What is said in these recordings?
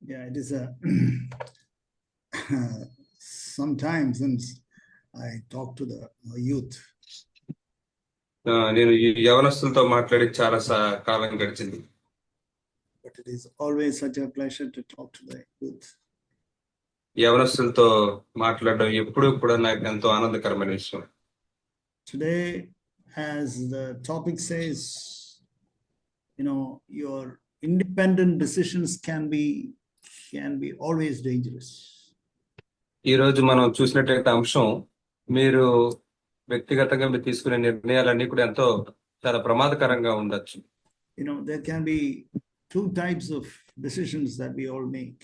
Yeah, it is a sometime since I talked to the youth. నేను ఈ యవనస్తులతో మాట్లాడి చాలా కాలం గడిచింది. But it is always such a pleasure to talk to the youth. యవనస్తులతో మాట్లాడడం ఎప్పుడు కూడా నాకు ఎంతో ఆనందకరమైన విషయం. Today, as the topic says, your independent decisions can be always dangerous. ఈ రోజు మనం చూసినట్లయితే అంశం, మీరు వ్యక్తిగతంగా మీరు తీసుకునే నిర్ణయాలన్నీ కూడా ఎంతో చాలా ప్రమాదకరంగా ఉండొచ్చు. There can be two types of decisions that we all make.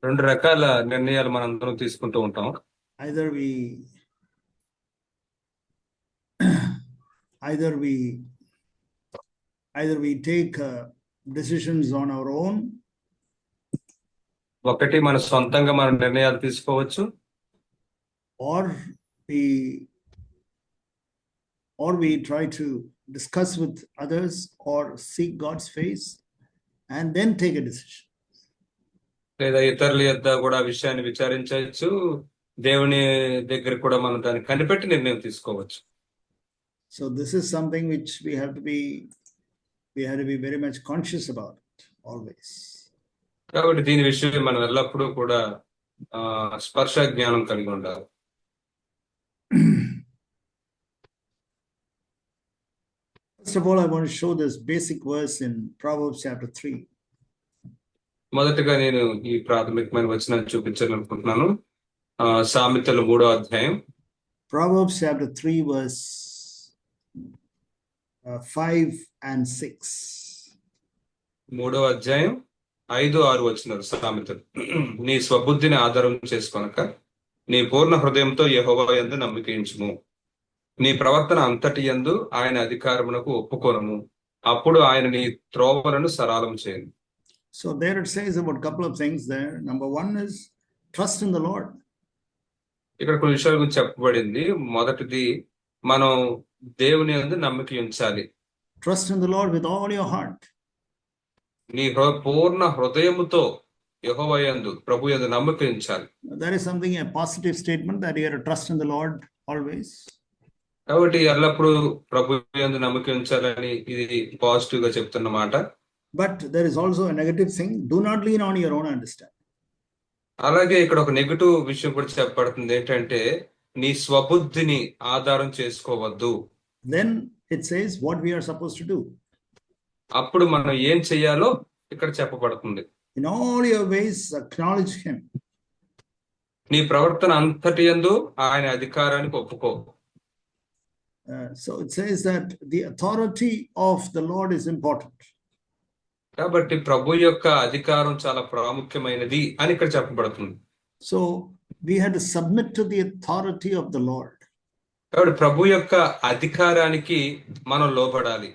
రెండు రకాల నిర్ణయాలు మనందరం తీసుకుంటూ ఉంటాం. Either we take decisions on our own. ఒకటి మన సొంతంగా మన నిర్ణయాలు తీసుకోవచ్చు. Or we try to discuss with others or seek God's face and then take a decision. లేదా ఇతరుల యొద్ద కూడా విషయాన్ని విచారించవచ్చు, దేవుని దగ్గర కూడా మనం దాన్ని కనిపెట్టి నిర్ణయం తీసుకోవచ్చు. So this is something which we have to be very much conscious about it always. కాబట్టి దీని విషయం మనం ఎల్లప్పుడూ కూడా స్పర్శ జ్ఞానం కలిగి ఉండాలి. First of all, I want to show this basic verse in Proverbs chapter 3. మొదటగా నేను ఈ ప్రాథమికమైన వచనాన్ని చూపించాలనుకుంటున్నాను. సామెతలు 3వ అధ్యాయం. Proverbs chapter 3 verse 5 and 6. 3వ అధ్యాయం 5-6 వచనాలు సామెతలు. నీ స్వబుద్ధిని ఆధారం చేసుకొనక నీ పూర్ణ హృదయంతో యెహోవా యందు నమ్మిక ఉంచుము. నీ ప్రవర్తన అంతటి యందు ఆయన అధికారమునకు ఒప్పుకొనుము. అప్పుడు ఆయన నీ త్రోవలను సరళం చేయను. So there it says about a couple of things there. Number one is trust in the Lord. ఇక్కడ కొన్ని విషయాల గురించి చెప్పబడింది. మొదటిది, మనం దేవుని యందు నమ్మిక ఉంచాలి. Trust in the Lord with all your heart. నీ పూర్ణ హృదయముతో యెహోవా యందు ప్రభు యందు నమ్మిక ఉంచాలి. That is something, a positive statement, that you have to trust in the Lord always. కాబట్టి ఎల్లప్పుడూ ప్రభు యందు నమ్మిక ఉంచాలని ఇది పాజిటివ్ గా చెప్తున్న మాట. But there is also a negative thing. Do not lean on your own understanding. అలాగే ఇక్కడ ఒక నెగటివ్ విషయం కూడా చెప్పబడుతుంది. ఏంటంటే, నీ స్వబుద్ధిని ఆధారం చేసుకోవద్దు. Then it says what we are supposed to do. అప్పుడు మనం ఏం చెయ్యాలో ఇక్కడ చెప్పబడుతుంది. In all your ways acknowledge him. నీ ప్రవర్తన అంతటి యందు ఆయన అధికారానికి ఒప్పుకో. So it says that the authority of the Lord is important. కాబట్టి ప్రభు యొక్క అధికారం చాలా ప్రాముఖ్యమైనది అని ఇక్కడ చెప్పబడుతుంది. So we have to submit to the authority of the Lord. కాబట్టి ప్రభు యొక్క అధికారానికి మనం లోబడాలి.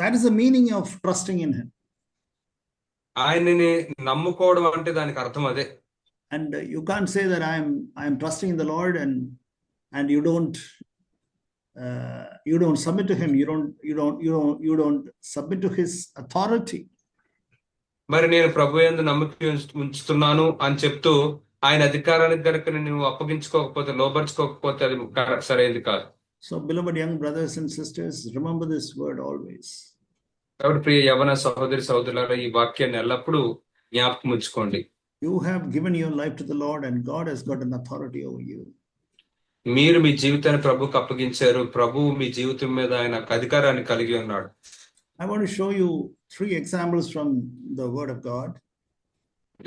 That is the meaning of trusting in him. ఆయనని నమ్ముకోవడం అంటే దానికి అర్థం అదే. And you can't say that I am trusting in the Lord and you don't submit to him. You don't submit to his authority. మరి నేను ప్రభు యందు నమ్మిక ఉంచుతున్నాను అని చెప్తూ ఆయన అధికారానికి గనుక నువ్వు అప్పగించుకోకపోతే, లోబర్చుకోకపోతే అది సరైనది కాదు. So beloved young brothers and sisters, remember this word always. కాబట్టి ప్రియ యవన సహోదరి సహోదరులారా, ఈ వాక్యాన్ని ఎల్లప్పుడూ జ్ఞాపకం ఉంచుకోండి. You have given your life to the Lord and God has got an authority over you. మీరు మీ జీవితాన్ని ప్రభువుకు అప్పగించారు. ప్రభువు మీ జీవితం మీద ఆయన అధికారాన్ని కలిగి ఉన్నాడు. I want to show you 3 examples from the word of God.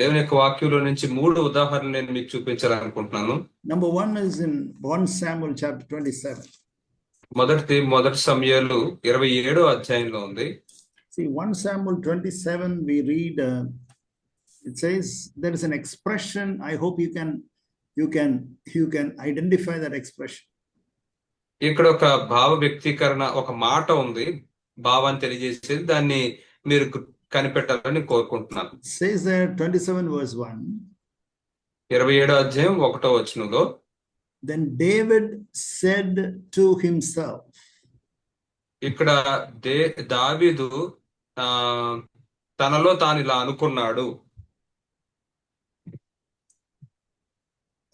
దేవుని యొక్క వాక్యంలో నుంచి 3 ఉదాహరణలు నేను మీకు చూపించాలనుకుంటున్నాను. Number 1 is in 1 Samuel chapter 27. మొదటి సమూయేలు 27వ అధ్యాయంలో ఉంది. See, 1 Samuel 27 we read, it says there is an expression. I hope you can identify that expression. ఇక్కడ ఒక భావ వ్యక్తీకరణ, ఒక మాట ఉంది, భావాన్ని తెలియజేసేది. దాన్ని మీరు కనిపెట్టాలని కోరుకుంటున్నాను. Says there 27 verse 1. 27వ అధ్యాయం 1వ వచనంలో, Then David said to himself. ఇక్కడ దావీదు తనలో తాను ఇలా అనుకున్నాడు.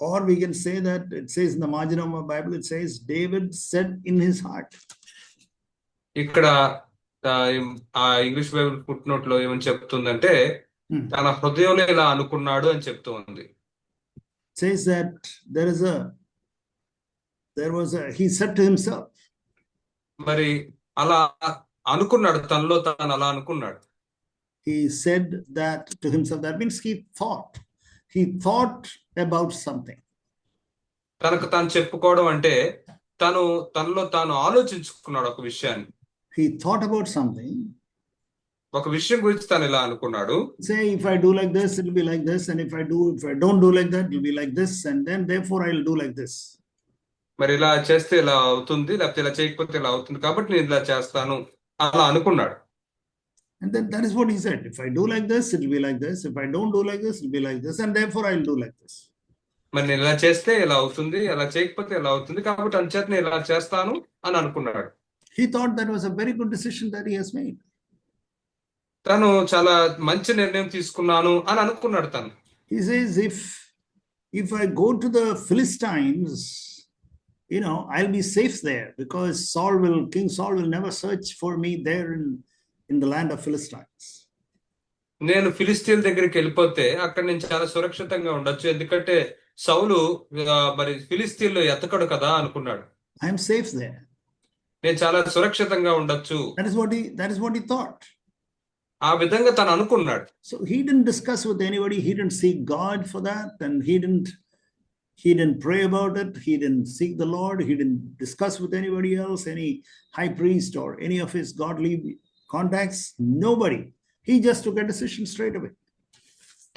Or we can say that it says in the margin of my Bible, it says David said in his heart. ఇక్కడ ఆ ఇంగ్లీష్ బైబిల్ ఫుట్ నోట్ లో ఏమని చెప్తుందంటే తన హృదయంలో ఇలా అనుకున్నాడు అని చెప్తూ ఉంది. Says that he said to himself. మరి అలా అనుకున్నాడు, తనలో తాను అలా అనుకున్నాడు. He said that to himself. That means he thought about something. తనకు తాను చెప్పుకోవడం అంటే తనలో తాను ఆలోచించుకున్నాడు ఒక విషయాన్ని. He thought about something. ఒక విషయం గురించి తను ఇలా అనుకున్నాడు. Say, if I do like this, it will be like this, and if I don't do like that, it will be like this, and then therefore I will do like this. మరి ఇలా చేస్తే ఇలా అవుతుంది, లేకపోతే ఇలా చేయకపోతే ఇలా అవుతుంది, కాబట్టి నేను ఇలా చేస్తాను అలా అనుకున్నాడు. And then that is what he said. If I do like this, it will be like this. If I don't do like this, it will be like this, and therefore I will do like this. మరి నేను ఇలా చేస్తే ఇలా అవుతుంది, అలా చేయకపోతే ఇలా అవుతుంది, కాబట్టి అంచేత నేను ఇలా చేస్తాను అని అనుకున్నాడు. He thought that was a very good decision that he has made. తను చాలా మంచి నిర్ణయం తీసుకున్నాను అని అనుకున్నాడు తను. He says, if I go to the Philistines, I'll be safe there, because King Saul will never search for me there in the land of Philistines. నేను ఫిలిస్తీన్ల దగ్గరికి వెళ్ళిపోతే అక్కడ నేను చాలా సురక్షితంగా ఉండొచ్చు, ఎందుకంటే సౌలు మరి ఫిలిస్తీన్లో ఎతకడు కదా అనుకున్నాడు. I am safe there. నేను చాలా సురక్షితంగా ఉండొచ్చు. That is what he thought. ఆ విధంగా తను అనుకున్నాడు. So he didn't discuss with anybody. He didn't seek God for that, and he didn't pray about it. He didn't seek the Lord. He didn't discuss with anybody else, any high priest or any of his godly contacts. Nobody. He just took a decision straight away.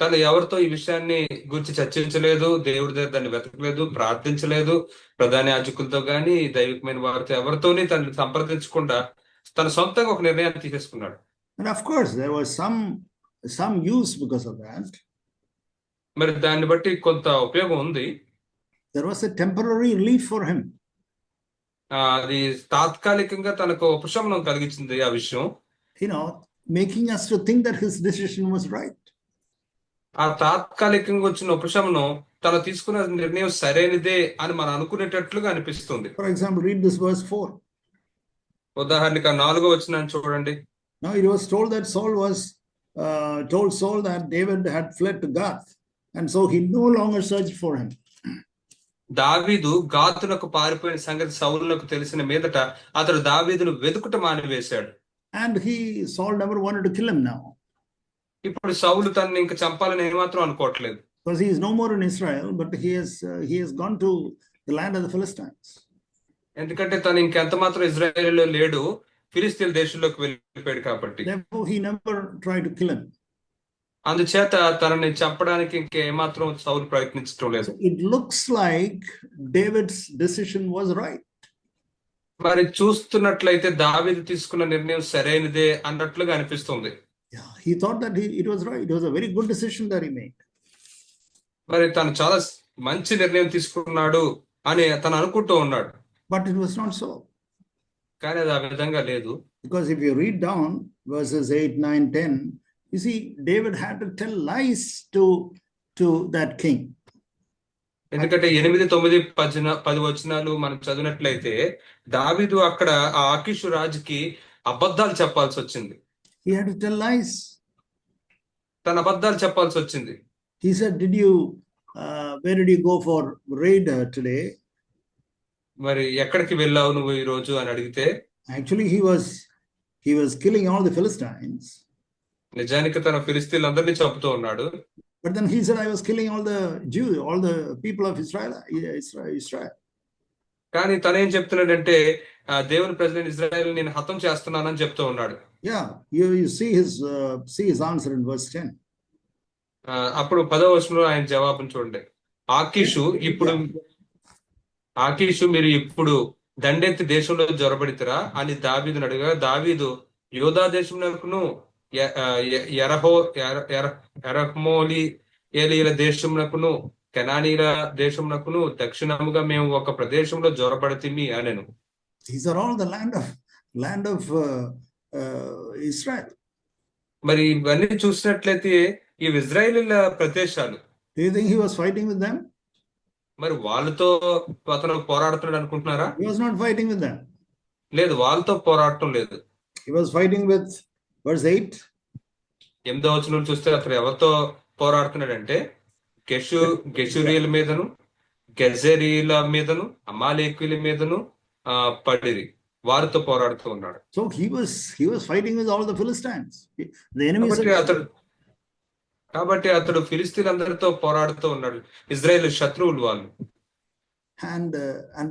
తను ఎవరితో ఈ విషయాన్ని గురించి చర్చించలేదు, దేవుడి దగ్గర దాన్ని వెతకలేదు, ప్రార్థించలేదు, ప్రధాన యాజకులతో గాని దైవికమైన వారితో ఎవరితోని తను సంప్రదించకుండా తన సొంతంగా ఒక నిర్ణయాన్ని తీసేసుకున్నాడు. And of course, there was some use because of that. మరి దాన్ని బట్టి కొంత ఉపయోగం ఉంది. There was a temporary relief for him. అది తాత్కాలికంగా తనకు ఉపశమనం కలిగించింది ఆ విషయం. Making us to think that his decision was right. ఆ తాత్కాలికంగా వచ్చిన ఉపశమనం తను తీసుకున్న నిర్ణయం సరైనదే అని మనం అనుకునేటట్లుగా అనిపిస్తుంది. For example, read this verse 4. ఉదాహరణకి 4వ వచనాన్ని చూడండి. Now it was told that told Saul that David had fled to Gath, and so he no longer searched for him. దావీదు గాతునకు పారిపోయిన సంగతి సౌలునకు తెలిసిన మీదట అతడు దావీదును వెతుకుట మానివేశాడు. And Saul never wanted to kill him now. ఇప్పుడు సౌలు తనని ఇంకా చంపాలని ఏమాత్రం అనుకోవట్లేదు. Because he is no more in Israel, but he has gone to the land of the Philistines. ఎందుకంటే తను ఇంకెంత మాత్రం ఇజ్రాయేలులో లేడు, ఫిలిస్తీన్ దేశంలోకి వెళ్ళిపోయాడు కాబట్టి. Therefore he never tried to kill him. అందుచేత తనని చంపడానికి ఇంకేమాత్రం సౌలు ప్రయత్నించడం లేదు. So it looks like David's decision was right. మరి చూస్తున్నట్లయితే దావీదు తీసుకున్న నిర్ణయం సరైనదే అన్నట్లుగా అనిపిస్తుంది. Yeah, he thought that it was right. It was a very good decision that he made. మరి తను చాలా మంచి నిర్ణయం తీసుకున్నాడు అని తను అనుకుంటూ ఉన్నాడు. But it was not so. కానీ అది ఆ విధంగా లేదు. Because if you read down verses 8, 9, 10, you see David had to tell lies to that king. ఎందుకంటే 8, 9, 10 వచనాలు మనం చదివినట్లయితే దావీదు అక్కడ ఆ ఆకీషు రాజుకి అబద్ధాలు చెప్పాల్సి వచ్చింది. He had to tell lies. తన అబద్ధాలు చెప్పాల్సి వచ్చింది. He said, where did you go for raid today? మరి ఎక్కడికి వెళ్ళావు నువ్వు ఈ రోజు అని అడిగితే, actually he was killing all the Philistines. నిజానికి తన ఫిలిస్తీన్లందరినీ చంపుతూ ఉన్నాడు. But then he said, I was killing all the Jews, all the people of Israel. కానీ తనేం చెప్తున్నాడంటే దేవుని ప్రజలైన ఇజ్రాయెల్ నేను హతం చేస్తున్నానని చెప్తూ ఉన్నాడు. Yeah, you see his answer in verse 10. అప్పుడు 10వ వచనంలో ఆయన జవాబును చూడండి. ఆకీషు మీరు ఇప్పుడు దండెత్తి దేశంలో జొరబడితరా అని దావీదును అడిగా, దావీదు యోధా దేశమునకును ఎరహ్మోలి ఏలీల దేశమునకును కెనానీల దేశమునకును దక్షిణముగా మేము ఒక ప్రదేశంలో జొరబడితిమి అనెను. These are all the land of Israel. మరి ఇవన్నీ చూసినట్లయితే ఇవి ఇజ్రాయేలీల ప్రదేశాలు. Do you think he was fighting with them? మరి వాళ్ళతో అతను పోరాడుతున్నాడు అనుకుంటున్నారా? He was not fighting with them. లేదు, వాళ్ళతో పోరాడటం లేదు. He was fighting with, verse 8, 8వ వచనం చూస్తే అతను ఎవరితో పోరాడుతున్నాడంటే గెషురీల మీదను, గెజరీల మీదను, అమాలేకుల మీదను పడిరి, వారితో పోరాడుతూ ఉన్నాడు. so he was fighting with all the Philistines, the enemies of కాబట్టి అతడు ఫిలిస్తీన్లందరితో పోరాడుతూ ఉన్నాడు, ఇజ్రాయేల్ శత్రువులు వాళ్ళు. and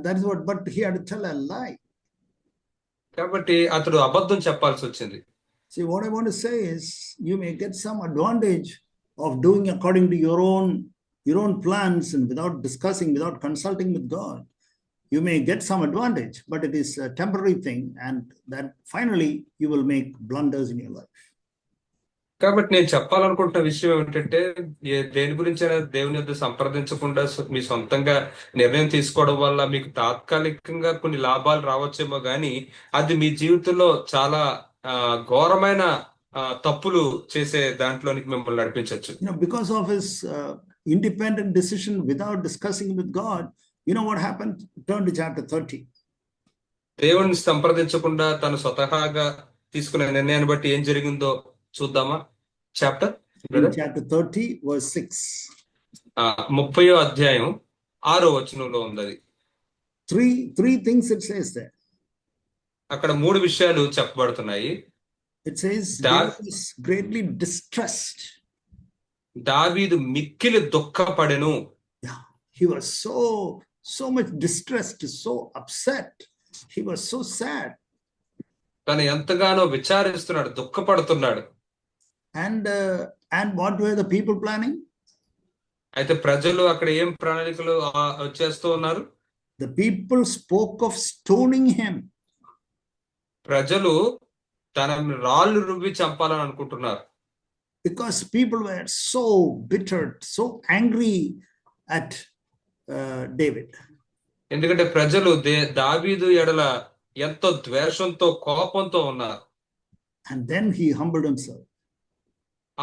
that is what, but he had to tell a lie. కాబట్టి అతడు అబద్ధం చెప్పాల్సి వచ్చింది. See, what I want to say is, you may get some advantage of doing according to your own plans, and without discussing, without consulting with God, you may get some advantage, but it is a temporary thing, and that finally you will make blunders in your life. కాబట్టి నేను చెప్పాలనుకుంటున్న విషయం ఏమిటంటే, దేని గురించైనా దేవుని యొద్ద సంప్రదించకుండా మీ సొంతంగా నిర్ణయం తీసుకోవడం వల్ల మీకు తాత్కాలికంగా కొన్ని లాభాలు రావచ్చేమో కానీ అది మీ జీవితంలో చాలా ఘోరమైన తప్పులు చేసే దాంట్లోనికి మిమ్మల్ని నడిపించవచ్చు. Because of his independent decision without discussing with God, you know what happened? Turn to chapter 30. దేవుని సంప్రదించకుండా తను స్వతహాగా తీసుకునే నిర్ణయాన్ని బట్టి ఏం జరిగిందో చూద్దామా? chapter 30 verse 6. 30వ అధ్యాయం 6వ వచనంలో ఉంది. Three things it says there. అక్కడ 3 విషయాలు చెప్పబడుతున్నాయి. It says David was greatly distressed. దావీదు మిక్కిలి దుఃఖపడెను. He was so much distressed, so upset. He was so sad. తను ఎంతగానో విచారిస్తున్నాడు, దుఃఖపడుతున్నాడు. And what were the people planning? అయితే ప్రజలు అక్కడ ఏం ప్రణాళికలు చేస్తూ ఉన్నారు? The people spoke of stoning him. ప్రజలు తనని రాళ్ళు రువ్వి చంపాలని అనుకుంటున్నారు. Because people were so bitter, so angry at David. ఎందుకంటే ప్రజలు దావీదు ఎడల ఎంతో ద్వేషంతో, కోపంతో ఉన్నారు. And then he humbled himself.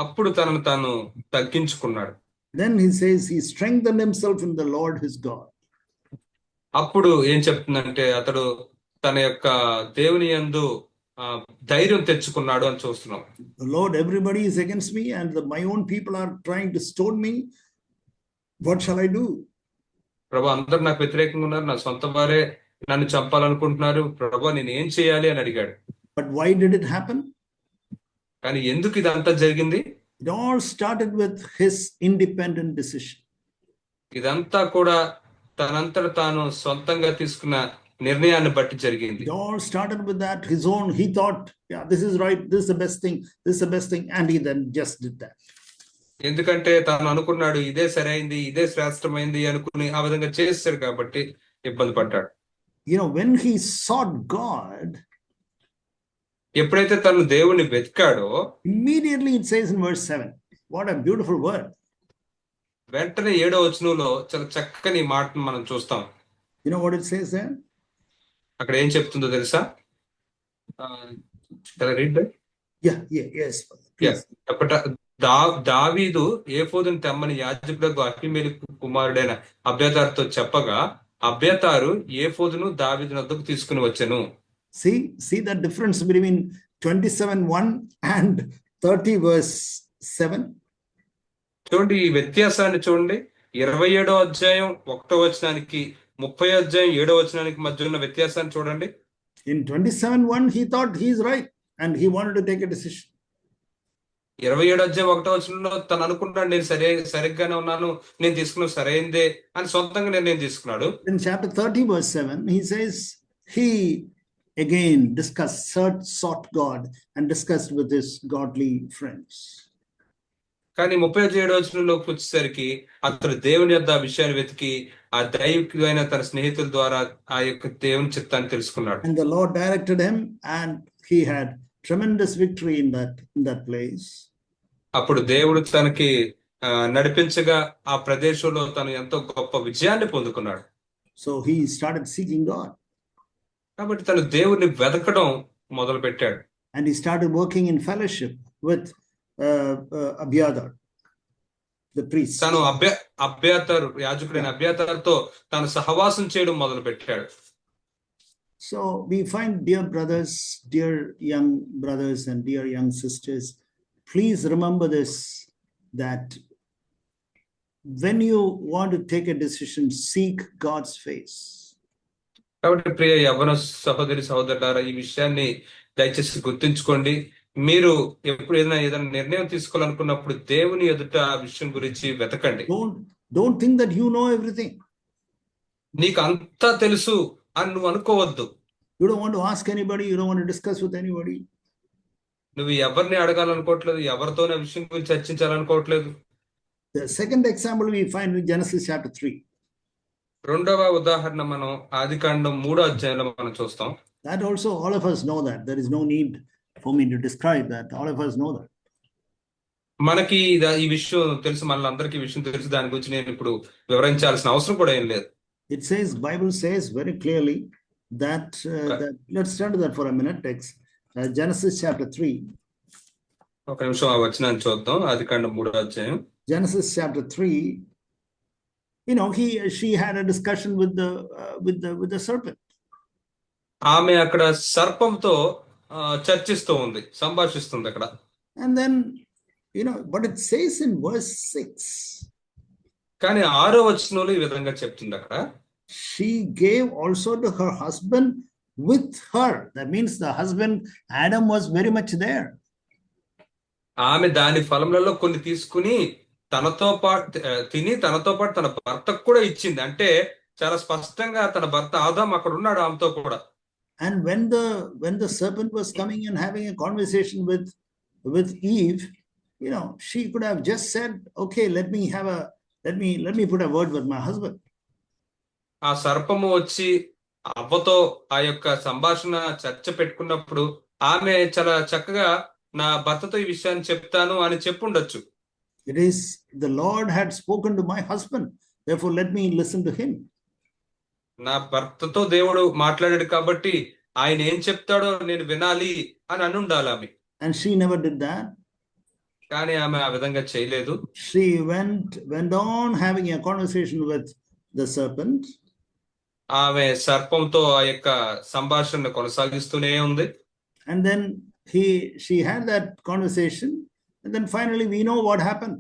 అప్పుడు తనను తాను తగ్గించుకున్నాడు. Then he says he strengthened himself in the Lord his God. అప్పుడు ఏం చెప్తుందంటే అతడు తన యొక్క దేవుని యందు ధైర్యం తెచ్చుకున్నాడు అని చూస్తున్నాం. Lord, everybody is against me and my own people are trying to stone me. What shall I do? ప్రభు, అందరూ నాకు వ్యతిరేకంగా ఉన్నారు, నా సొంత వారే నన్ను చంపాలనుకుంటున్నారు. ప్రభు, నేను ఏం చేయాలి అని అడిగాడు. But why did it happen? కానీ ఎందుకు ఇదంతా జరిగింది? It all started with his independent decision. ఇదంతా కూడా తనంతట తాను సొంతంగా తీసుకున్న నిర్ణయాన్ని బట్టి జరిగింది. It all started with that, his own, he thought, yeah, this is right, this is the best thing, this is the best thing, and he then just did that. ఎందుకంటే తాను అనుకున్నాడు ఇదే సరైంది, ఇదే శ్రేష్టమైంది అనుకుని ఆ విధంగా చేస్తాడు కాబట్టి ఇబ్బంది పడ్డాడు. When he sought God, ఎప్పుడైతే తను దేవుని వెతికాడో, immediately it says in verse 7, what a beautiful word. వెంటనే 7వ వచనంలో చాలా చక్కని మాటను మనం చూస్తాం. You know what it says there? అక్కడ ఏం చెప్తుందో తెలుసా? దావీదు ఏఫోదును తెమ్మని యాజకులకు అహీమెలెకు కుమారుడైన అబ్యాతారుతో చెప్పగా అబ్యాతారు ఏఫోదును దావీదు వద్దకు తీసుకుని వచ్చెను. See the difference between 27:1 and 30 verse 7. చూడండి, ఈ వ్యత్యాసాన్ని చూడండి. 27వ అధ్యాయం 1వ వచనానికి 30వ అధ్యాయం 7వ వచనానికి మధ్య ఉన్న వ్యత్యాసాన్ని చూడండి. In 27:1 he thought he is right and he wanted to take a decision. 27వ అధ్యాయం 1వ వచనంలో తను అనుకుంటాడు నేను సరిగ్గానే ఉన్నాను, నేను తీసుకున్న సరైందే అని సొంతంగా నిర్ణయం తీసుకున్నాడు. In chapter 30 verse 7 he says he again sought God and discussed with his godly friends. కానీ 37వ వచనంలోకి వచ్చేసరికి అతడు దేవుని యొద్ద ఆ విషయాన్ని వెతికి ఆ దైవికమైన తన స్నేహితుల ద్వారా ఆ యొక్క దేవుని చిత్తాన్ని తెలుసుకున్నాడు. And the Lord directed him and he had tremendous victory in that place. అప్పుడు దేవుడు తనకి నడిపించగా ఆ ప్రదేశంలో తను ఎంతో గొప్ప విజయాన్ని పొందుకున్నాడు. So he started seeking God. కాబట్టి తను దేవుని వెతకడం మొదలు పెట్టాడు. And he started working in fellowship with Abiathar. the priest. తను అబ్యాతారు యాజకుడైన అబ్యాతారుతో తను సహవాసం చేయడం మొదలు పెట్టాడు. So we find, dear brothers, dear young brothers and dear young sisters, please remember this, that when you want to take a decision, seek God's face. కాబట్టి ప్రియ యవ్వన సహోదరి సహోదరులారా, ఈ విషయాన్ని దయచేసి గుర్తుంచుకోండి. మీరు ఎప్పుడు ఏదైనా నిర్ణయం తీసుకోవాలనుకున్నప్పుడు దేవుని ఎదుట ఆ విషయం గురించి వెతకండి. Don't think that you know everything. నీకు అంతా తెలుసు అని నువ్వు అనుకోవద్దు. You don't want to ask anybody, you don't want to discuss with anybody. నువ్వు ఎవరిని అడగాలనుకోవట్లేదు, ఎవరితో ఆ విషయం గురించి చర్చించాలనుకోవట్లేదు. The second example we find in Genesis chapter 3. రెండవ ఉదాహరణ మనం ఆదికాండం 3వ అధ్యాయంలో మనం చూస్తాం. That also all of us know that. There is no need for me to describe that. All of us know that. మనకి ఈ విషయం తెలుసు, మనందరికీ ఈ విషయం తెలుసు. దాని గురించి నేను ఇప్పుడు వివరించాల్సిన అవసరం కూడా ఏం లేదు. It says, Bible says very clearly that, let's turn to that for a minute. Genesis chapter 3. ఒక నిమిషం ఆ వచనాన్ని చూద్దాం. ఆదికాండం 3వ అధ్యాయం. Genesis chapter 3. You know, she had a discussion with the serpent. ఆమె అక్కడ సర్పంతో చర్చిస్తూ ఉంది, సంభాషిస్తుంది అక్కడ. And then, you know, but it says in verse 6. కానీ 6వ వచనంలో ఈ విధంగా చెప్తుంది అక్కడ. She gave also to her husband with her. That means the husband Adam was very much there. ఆమె దాని ఫలములలో కొన్ని తీసుకుని తనతో పాటు తిని తనతో పాటు తన భర్తకు కూడా ఇచ్చింది. అంటే చాలా స్పష్టంగా తన భర్త ఆదాం అక్కడ ఉన్నాడు ఆమెతో కూడా. And when the serpent was coming and having a conversation with Eve, you know, she could have just said, okay, let me put a word with my husband. ఆ సర్పము వచ్చి అవ్వతో ఆ యొక్క సంభాషణ చర్చ పెట్టుకున్నప్పుడు ఆమె చాలా చక్కగా నా భర్తతో ఈ విషయాన్ని చెప్తాను అని చెప్పుండొచ్చు. It is, the Lord had spoken to my husband, therefore let me listen to him. నా భర్తతో దేవుడు మాట్లాడాడు కాబట్టి ఆయన ఏం చెప్తాడో నేను వినాలి అని అనుండాలి ఆమె. And she never did that. కానీ ఆమె ఆ విధంగా చేయలేదు. She went on having a conversation with the serpent. ఆమె సర్పంతో ఆ యొక్క సంభాషణ కొనసాగిస్తూనే ఉంది. And then she had that conversation, and then finally we know what happened.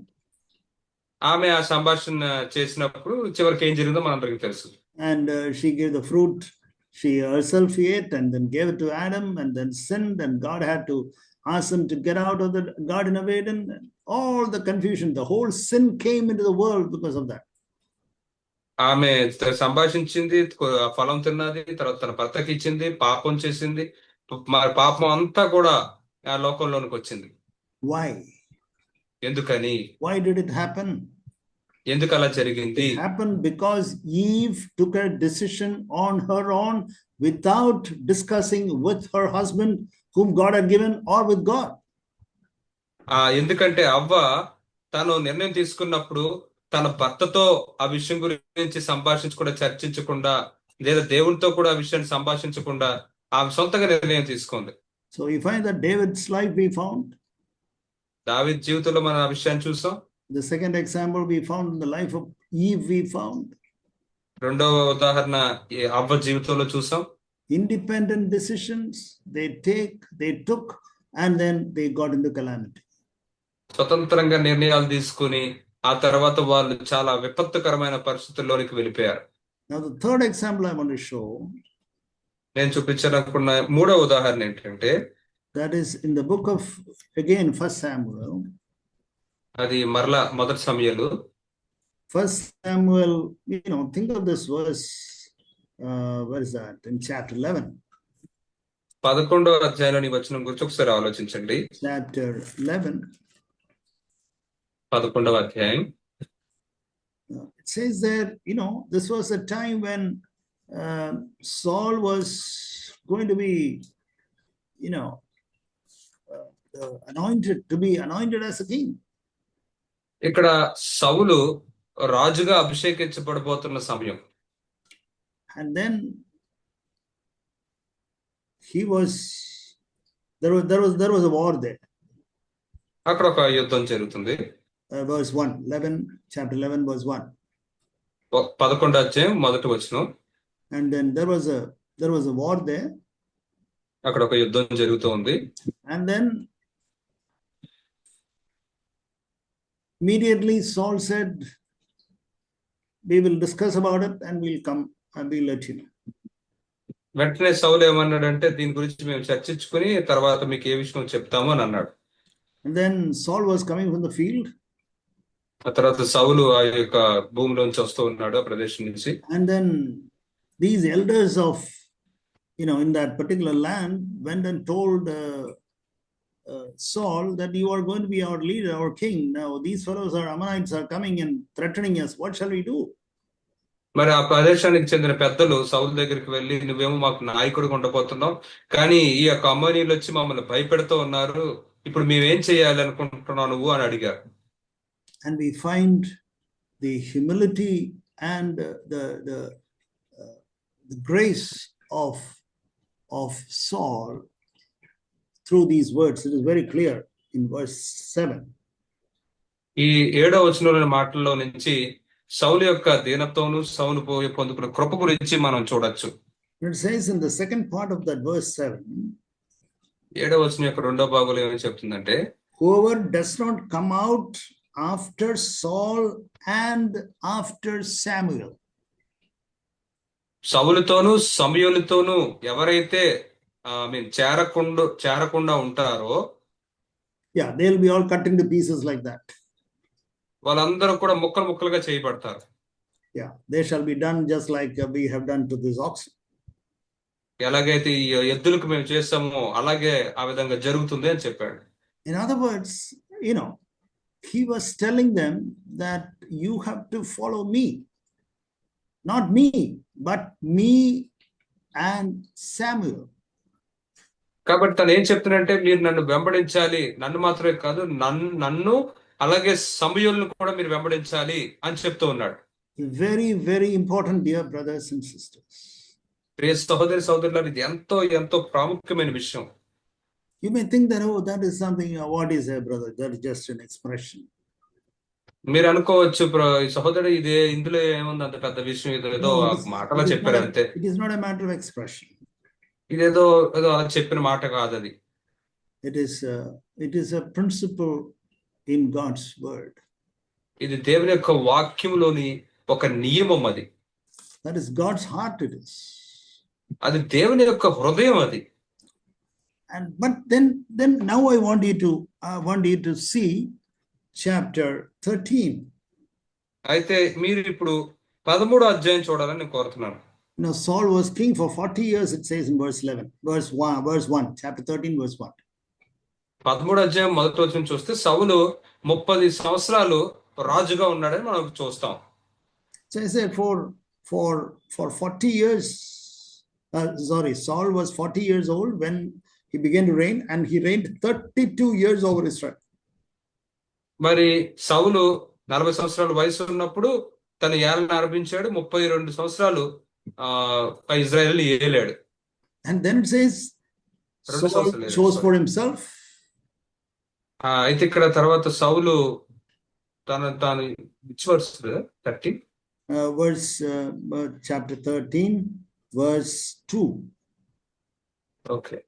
ఆమె ఆ సంభాషణ చేసినప్పుడు చివరికి ఏం జరిగిందో మనందరికీ తెలుసు. And she gave the fruit, she herself ate and then gave it to Adam, and then sinned, and God had to ask him to get out of the Garden of Eden. All the confusion, the whole sin came into the world because of that. ఆమె సంభాషించింది, ఫలం తిన్నది, తర్వాత తన భర్తకి ఇచ్చింది, పాపం చేసింది, మరి పాపం అంతా కూడా ఆ లోకంలోనికి వచ్చింది. Why? ఎందుకని? Why did it happen? ఎందుకు అలా జరిగింది? It happened because Eve took a decision on her own without discussing with her husband whom God had given, or with God. ఎందుకంటే అవ్వ తను నిర్ణయం తీసుకున్నప్పుడు తన భర్తతో ఆ విషయం గురించి సంభాషించకుండా, చర్చించకుండా, లేదా దేవునితో కూడా ఆ విషయాన్ని సంభాషించకుండా ఆమె సొంతంగా నిర్ణయం తీసుకుంది. So we find that David's life we found. దావీదు జీవితంలో మనం ఆ విషయాన్ని చూసాం. The second example we found in the life of Eve we found. రెండవ ఉదాహరణ అవ్వ జీవితంలో చూసాం. Independent decisions they took, and then they got into calamity. స్వతంత్రంగా నిర్ణయాలు తీసుకుని ఆ తర్వాత వాళ్ళు చాలా విపత్తుకరమైన పరిస్థితుల్లోనికి వెళ్ళిపోయారు. Now the third example I want to show, నేను చూపించాలనుకున్న మూడవ ఉదాహరణ ఏంటంటే, that is in the book of, again, 1 Samuel. అది మరలా మొదటి సమయాలు. 1 Samuel, you know, think of this verse, where is that? In chapter 11. 11వ అధ్యాయంలోని వచనం గురించి ఒకసారి ఆలోచించండి. Chapter 11. 11వ అధ్యాయం. It says there, you know, this was a time when Saul was going to be, you know, anointed as a king. ఇక్కడ సౌలు రాజుగా అభిషేకించబడబోతున్న సమయం. And then there was a war there. అక్కడ ఒక యుద్ధం జరుగుతుంది. verse 1. 11, chapter 11, verse 1. 11వ అధ్యాయం మొదటి వచనం. And then there was a war there. అక్కడ ఒక యుద్ధం జరుగుతూ ఉంది. And then immediately Saul said, we will discuss about it and we'll come and we'll let you know. వెంటనే సౌలు ఏమన్నాడంటే దీని గురించి మేము చర్చించుకుని తర్వాత మీకు ఏ విషయం చెప్తాము అని అన్నాడు. And then Saul was coming from the field. ఆ తర్వాత సౌలు ఆ యొక్క భూమిలోంచి వస్తూ ఉన్నాడు, ఆ ప్రదేశం నుంచి. And then these elders of, in that particular land went and told Saul that you are going to be our leader, our king. Now these fellows are Ammonites are coming and threatening us. What shall we do? మరి ఆ ప్రదేశానికి చెందిన పెద్దలు సౌలు దగ్గరికి వెళ్ళి నువ్వేమో మాకు నాయకుడిగా ఉండబోతున్నావు, కానీ ఈ యొక్క అమ్మోనీయులు వచ్చి మమ్మల్ని భయపెడుతూ ఉన్నారు, ఇప్పుడు మేమేం చేయాలి అనుకుంటున్నావు నువ్వు అని అడిగారు. And we find the humility and the grace of Saul through these words. It is very clear in verse 7. ఈ 7వ వచనంలోని మాటల్లో నుంచి సౌలు యొక్క దీనత్వమును సౌలు పొందుకున్న కృప గురించి మనం చూడొచ్చు. It says in the second part of that verse 7. 7వ వచనం యొక్క 2వ భాగంలో ఏమని చెప్తుందంటే, whoever does not come out after Saul and after Samuel. సౌలుతోను సమూయేలుతోను ఎవరైతే చేరకుండా ఉంటారో, yeah, they'll be all cut into pieces like that. వాళ్ళందరూ కూడా ముక్కలుగా చేయబడతారు. Yeah, they shall be done just like we have done to this oxen. ఎలాగైతే ఈ ఎద్దులకు మేము చేస్తామో అలాగే ఆ విధంగా జరుగుతుంది అని చెప్పాడు. In other words, he was telling them that you have to follow me, not me, but me and Samuel. కాబట్టి తను ఏం చెప్తున్నాడంటే మీరు నన్ను వెంబడించాలి, నన్ను మాత్రమే కాదు నన్ను అలాగే సమూయేలును కూడా మీరు వెంబడించాలి అని చెప్తూ ఉన్నాడు. Very, very important, dear brothers and sisters. ప్రియ సహోదరి సహోదరులారా, ఇది ఎంతో ప్రాముఖ్యమైన విషయం. You may think that, that is something, what is a brother? That is just an expression. మీరు అనుకోవచ్చు సహోదరు ఇందులో ఏముంది అంత పెద్ద విషయం, ఏదో మాటలా చెప్పారు అంతే. It is not a matter of expression. ఇదేదో అలా చెప్పిన మాట కాదు అది. It is a principle in God's word. ఇది దేవుని యొక్క వాక్యంలోని ఒక నియమం అది. That is God's heart. It is. అది దేవుని యొక్క హృదయం అది. But then now I want you to see chapter 13. అయితే మీరు ఇప్పుడు 13వ అధ్యాయం చూడాలని నేను కోరుతున్నాను. Now Saul was king for 40 years, it says in verse 11, verse 1, chapter 13, verse 1. 13వ అధ్యాయం మొదటి వచనం చూస్తే సౌలు 30 సంవత్సరాలు రాజుగా ఉన్నాడని మనం చూస్తాం. So I said for 40 years, Saul was 40 years old when he began to reign, and he reigned 32 years over Israel. మరి సౌలు 40 సంవత్సరాల వయసు ఉన్నప్పుడు తన ఏలన ఆరంభించాడు, 32 సంవత్సరాలు Israel ఏలాడు. And then it says Saul chose for himself. అయితే ఇక్కడ తర్వాత సౌలు తాను verse 13 chapter 13 verse 2. Okay.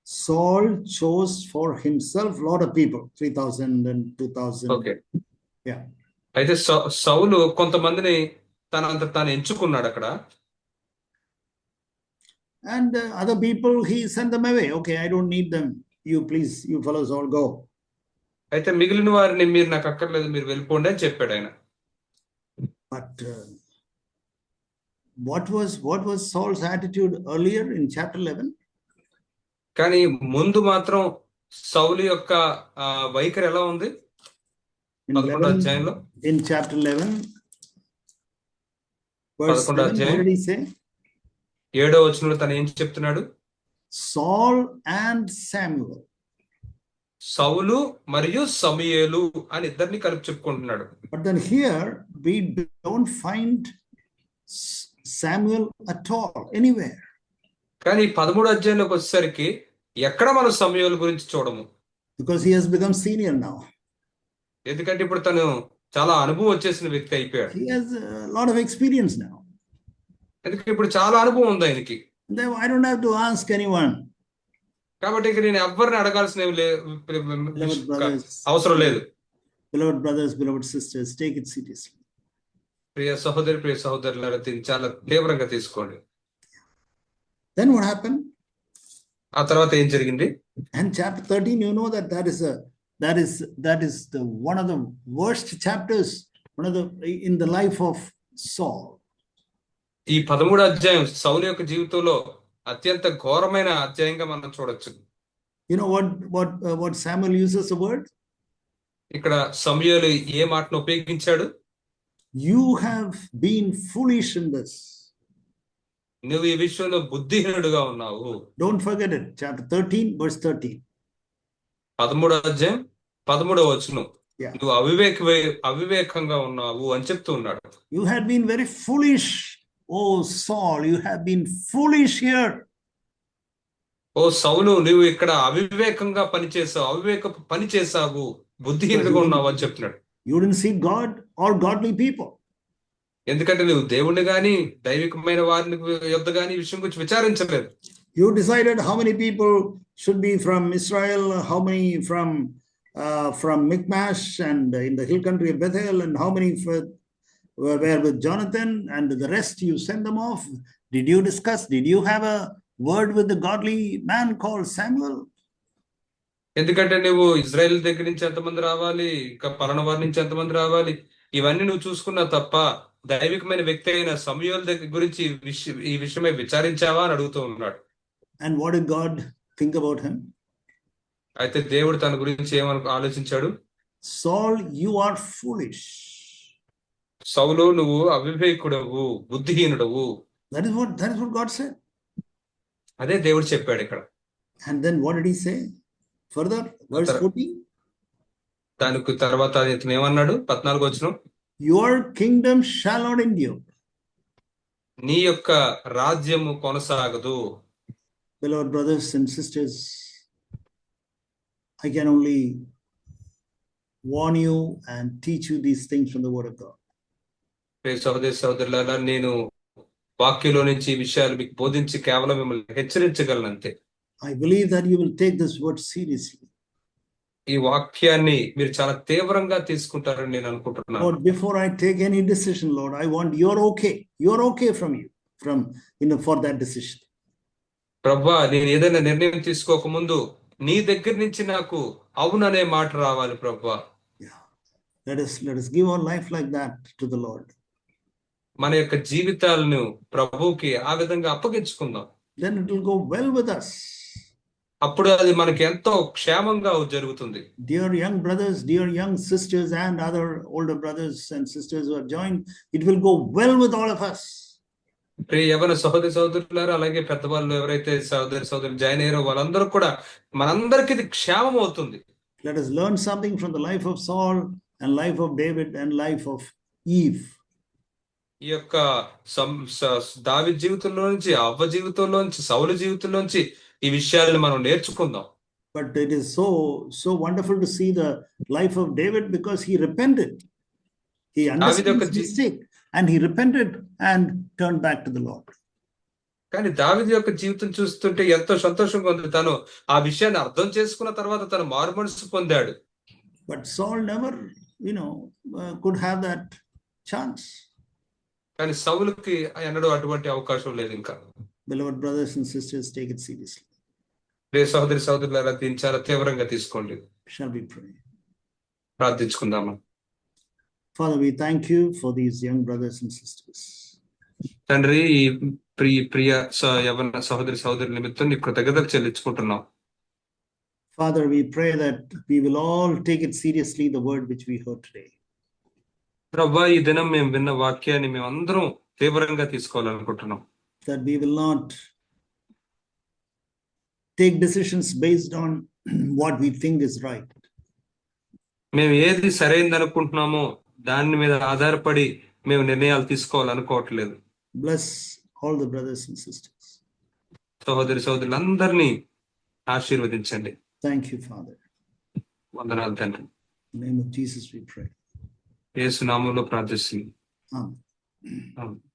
Saul chose for himself a lot of people, 3,000 and 2,000. Okay. Yeah. అయితే సౌలు కొంతమందిని తనంత తాను ఎంచుకున్నాడు అక్కడ. And other people he sent them away. Okay, I don't need them. You fellows all go. అయితే మిగిలిన వారిని మీరు నాకు అక్కర్లేదు, మీరు వెళ్ళిపోండి అని చెప్పాడు ఆయన. But what was Saul's attitude earlier in chapter 11? కానీ ముందు మాత్రం సౌలు యొక్క వైఖరి ఎలా ఉంది? 11వ అధ్యాయంలో in chapter 11 verse 7, what did he say? 7వ వచనంలో తను ఏం చెప్తున్నాడు? Saul and Samuel. సౌలు మరియు సమూయేలు అని ఇద్దరిని కలిపి చెప్పుకుంటున్నాడు. But then here we don't find Samuel at all anywhere. కానీ 13వ అధ్యాయంలోకి వచ్చేసరికి ఎక్కడ మనం సమూయేలు గురించి చూడము. because he has become senior now. ఎందుకంటే ఇప్పుడు తను చాలా అనుభవం వచ్చేసిన వ్యక్తి అయిపోయాడు. He has a lot of experience now. ఎందుకంటే ఇప్పుడు చాలా అనుభవం ఉంది ఆయనకి. Then I don't have to ask anyone. కాబట్టి ఇక నేను ఎవరిని అడగాల్సిన Beloved brothers, అవసరం లేదు. beloved brothers, beloved sisters, take it seriously. ప్రియ సహోదరులారా దీన్ని చాలా తీవ్రంగా తీసుకోండి. Then what happened? ఆ తర్వాత ఏం జరిగింది? And chapter 13, you know that is the one of the worst chapters, in the life of Saul. ఈ 13వ అధ్యాయం సౌలు యొక్క జీవితంలో అత్యంత ఘోరమైన అధ్యాయంగా మనం చూడొచ్చు. You know what Samuel uses the word? ఇక్కడ సమూయేలు ఏ మాటను ఉపయోగించాడు? You have been foolish in this. నువ్వు ఈ విషయంలో బుద్ధిహీనుడుగా ఉన్నావు. Don't forget it. Chapter 13, verse 13. 13వ అధ్యాయం 13వ వచనం. Yeah. నువ్వు అవివేకంగా ఉన్నావు అని చెప్తూ ఉన్నాడు. You had been very foolish. Oh Saul, you have been foolish here. ఓ సౌలు నువ్వు ఇక్కడ అవివేకంగా పనిచేసావు, బుద్ధిహీనుడుగా ఉన్నావు అని చెప్తున్నాడు. You didn't see God or godly people. ఎందుకంటే నువ్వు దేవుణ్ణి గాని దైవికమైన వారిని యొద్ద గాని ఈ విషయం గురించి విచారించలేదు. You decided how many people should be from Israel, how many from Michmash and in the hill country of Bethel, and how many were with Jonathan, and the rest you sent them off. Did you discuss? Did you have a word with the godly man called Samuel? ఎందుకంటే నువ్వు Israel దగ్గర నుంచి ఎంతమంది రావాలి, ఇంకా పలానా వారి నుంచి ఎంతమంది రావాలి, ఇవన్నీ నువ్వు చూసుకున్నావు తప్ప దైవికమైన వ్యక్తి అయిన సమూయేలు దగ్గర గురించి ఈ విషయమై విచారించావా అని అడుగుతూ ఉన్నాడు. And what did God think about him? అయితే దేవుడు తన గురించి ఆలోచించాడు? Saul, you are foolish. సౌలు నువ్వు అవివేకుడవు, బుద్ధిహీనుడవు. That is what God said. అదే దేవుడు చెప్పాడు ఇక్కడ. And then what did he say? Further, verse 14. దానికి తర్వాత ఇతను ఏమన్నాడు? 14వ వచనం. Your kingdom shall not endure. నీ యొక్క రాజ్యము కొనసాగదు. Beloved brothers and sisters, I can only warn you and teach you these things from the word of God. సహోదరులారా నేను వాక్యంలో నుంచి ఈ విషయాలు మీకు బోధించి కేవలం మిమ్మల్ని హెచ్చరించగలను అంతే. I believe that you will take this word seriously. ఈ వాక్యాన్ని మీరు చాలా తీవ్రంగా తీసుకుంటారని నేను అనుకుంటున్నాను. Lord, before I take any decision, Lord, I want your okay from you, for that decision. ప్రభువా నేను ఏదైనా నిర్ణయం తీసుకోక ముందు నీ దగ్గర నుంచి నాకు అవుననే మాట రావాలి ప్రభువా. Let us give our life like that to the Lord. మన యొక్క జీవితాలను ప్రభువుకి ఆ విధంగా అప్పగించుకుందాం. Then it will go well with us. అప్పుడు అది మనకి ఎంతో క్షేమంగా జరుగుతుంది. Dear young brothers, dear young sisters, and other older brothers and sisters who have joined, it will go well with all of us. ప్రియ యవన సహోదరులారా, అలాగే పెద్దవాళ్ళు ఎవరైతే సహోదరులు జాయిన్ అయ్యారో వాళ్ళందరూ కూడా మనందరికీ ఇది క్షేమం అవుతుంది. Let us learn something from the life of Saul and life of David and life of Eve. ఈ యొక్క దావీదు జీవితంలో నుంచి, అవ్వ జీవితంలో నుంచి, సౌలు జీవితంలో నుంచి ఈ విషయాలను మనం నేర్చుకుందాం. But it is so wonderful to see the life of David because he repented. He understood his mistake and he repented and turned back to the Lord. కానీ దావీదు యొక్క జీవితం చూస్తుంటే ఎంతో సంతోషంగా ఉంది. తను ఆ విషయాన్ని అర్థం చేసుకున్న తర్వాత తను మారుమనసు పొందాడు. But Saul never, could have that chance. కానీ సౌలుకి ఎన్నడూ అటువంటి అవకాశం లేదు ఇంకా. Beloved brothers and sisters, take it seriously. సహోదరులారా దీన్ని చాలా తీవ్రంగా తీసుకోండి. Shall we pray? ప్రార్థించుకుందామా. Father, we thank you for these young brothers and sisters. తండ్రి, ఈ ప్రియ యవన సహోదరుల నిమిత్తం నీ కృతజ్ఞతలు చెల్లించుకుంటున్నాం. Father, we pray that we will all take it seriously, the word which we heard today. ప్రభువా, ఈ దినం మేము విన్న వాక్యాన్ని మేము అందరం తీవ్రంగా తీసుకోవాలనుకుంటున్నాం. That we will not take decisions based on what we think is right. మేము ఏది సరైనది అనుకుంటున్నామో దాని మీద ఆధారపడి మేము నిర్ణయాలు తీసుకోవాలనుకోవట్లేదు. Bless all the brothers and sisters. సహోదరులందరినీ ఆశీర్వదించండి. Thank you, Father. వందనాలు తండ్రి. In the name of Jesus we pray. యేసు నామములో ప్రార్థిస్తున్నాం. Amen. ఆమేన్.